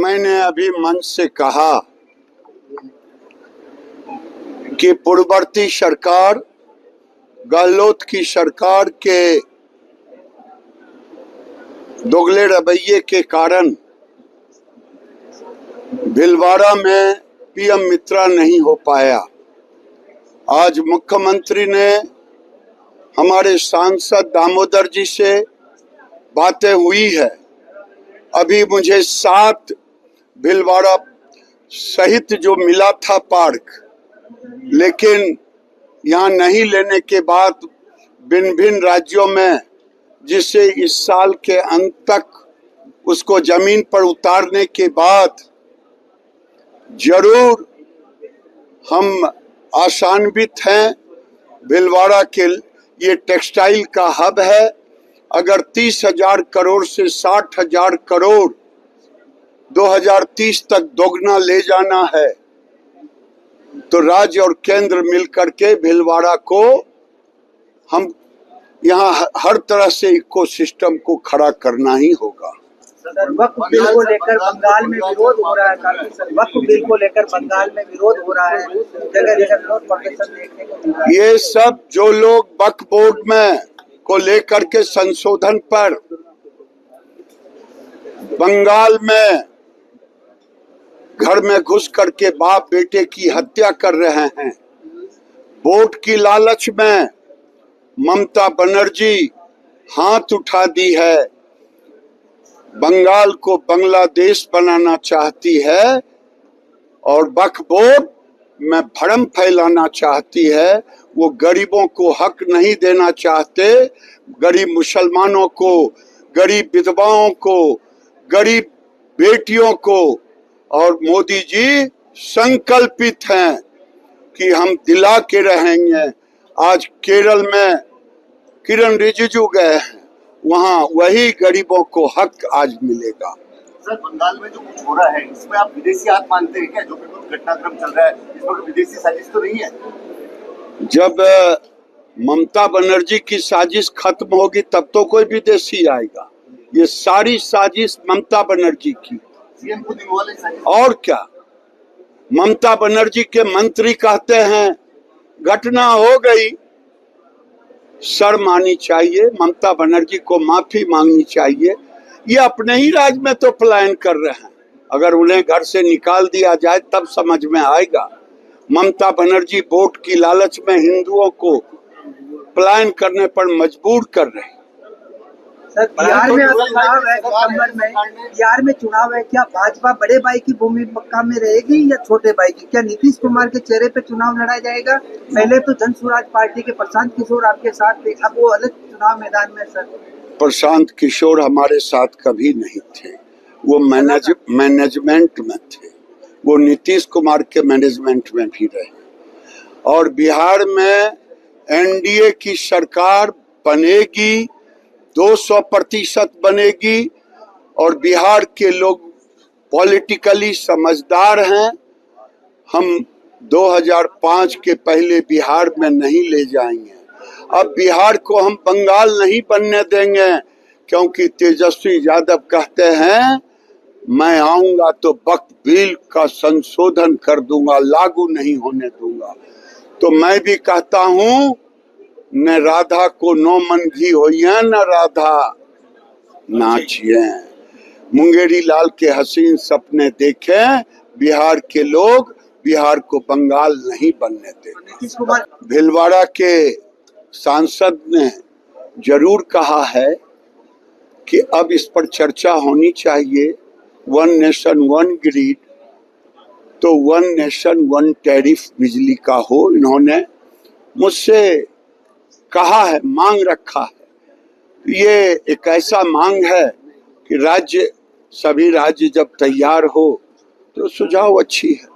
मैंने अभी मंच से कहा कि पूर्ववर्ती सरकार, गहलोत की सरकार के दोगले रवैये के कारण भीलवाड़ा में पीएम मित्रा नहीं हो पाया। आज मुख्यमंत्री ने हमारे सांसद दामोदर जी से बातें हुई है। अभी मुझे 7 भीलवाड़ा सहित जो मिला था पार्क, लेकिन यहाँ नहीं लेने के बाद भिन्न भिन्न राज्यों में, जिसे इस साल के अंत तक उसको जमीन पर उतारने के बाद जरूर हम आशान्वित हैं। भीलवाड़ा के ये टेक्सटाइल का हब है। अगर 30,000 करोड़ से 60,000 करोड़ 2030 तक दोगुना ले जाना है तो राज्य और केंद्र मिलकर के भीलवाड़ा को हम यहाँ हर तरह से इकोसिस्टम को खड़ा करना ही होगा। सर, वक्फ बिल को लेकर बंगाल में विरोध हो रहा है काफी। सर, वक्फ बिल को लेकर बंगाल में विरोध हो रहा है, जगह जगह विरोध प्रदर्शन देखने को मिल रहा है। ये सब जो लोग वक्फ बोर्ड में को लेकर के संशोधन पर बंगाल में घर में घुस करके बाप बेटे की हत्या कर रहे हैं, वोट की लालच में ममता बनर्जी हाथ उठा दी है, बंगाल को बांग्लादेश बनाना चाहती है और वक्फ बोर्ड में भ्रम फैलाना चाहती है। वो गरीबों को हक नहीं देना चाहते, गरीब मुसलमानों को, गरीब विधवाओं को, गरीब बेटियों को। और मोदी जी संकल्पित हैं कि हम दिला के रहेंगे। आज केरल में किरण रिजिजू गए हैं, वहाँ वही गरीबों को हक आज मिलेगा। सर, बंगाल में जो कुछ हो रहा है इसमें आप विदेशी हाथ मानते हैं क्या? जो बिल्कुल घटनाक्रम चल रहा है इसमें विदेशी साजिश तो नहीं है? जब ममता बनर्जी की साजिश खत्म होगी तब तो कोई विदेशी आएगा। ये सारी साजिश ममता बनर्जी की, सीएम खुद इन्वॉल्व है साजिश। और क्या। ममता बनर्जी के मंत्री कहते हैं घटना हो गई, शर्म आनी चाहिए, ममता बनर्जी को माफी मांगनी चाहिए। ये अपने ही राज्य में तो पलायन कर रहे हैं, अगर उन्हें घर से निकाल दिया जाए तब समझ में आएगा। ममता बनर्जी वोट की लालच में हिंदुओं को पलायन करने पर मजबूर कर रहे हैं। सर, बिहार में चुनाव है सितंबर में, बिहार में चुनाव है, क्या भाजपा बड़े भाई की भूमिका में रहेगी या छोटे भाई की? क्या नीतीश कुमार के चेहरे पे चुनाव लड़ा जाएगा? पहले तो जन स्वराज पार्टी के प्रशांत किशोर आपके साथ थे, अब वो अलग चुनाव मैदान में। सर, प्रशांत किशोर हमारे साथ कभी नहीं थे, वो मैनेजमेंट में थे, वो नीतीश कुमार के मैनेजमेंट में भी रहे। और बिहार में एनडीए की सरकार बनेगी, 200% बनेगी। और बिहार के लोग पॉलिटिकली समझदार हैं। हम 2005 के पहले बिहार में नहीं ले जाएंगे। अब बिहार को हम बंगाल नहीं बनने देंगे, क्योंकि तेजस्वी यादव कहते हैं मैं आऊंगा तो वक्फ बिल का संशोधन कर दूंगा, लागू नहीं होने दूंगा। तो मैं भी कहता हूं न राधा को नो मन घी होइए, न राधा नाचिए। मुंगेरी लाल के हसीन सपने देखें, बिहार के लोग बिहार को बंगाल नहीं बनने देंगे। भीलवाड़ा के सांसद ने जरूर कहा है कि अब इस पर चर्चा होनी चाहिए। 1 नेशन 1 ग्रिड, तो 1 नेशन 1 टैरिफ बिजली का हो। इन्होंने मुझसे कहा है, मांग रखा है। ये एक ऐसा मांग है कि सभी राज्य जब तैयार हो तो सुझाव अच्छी है।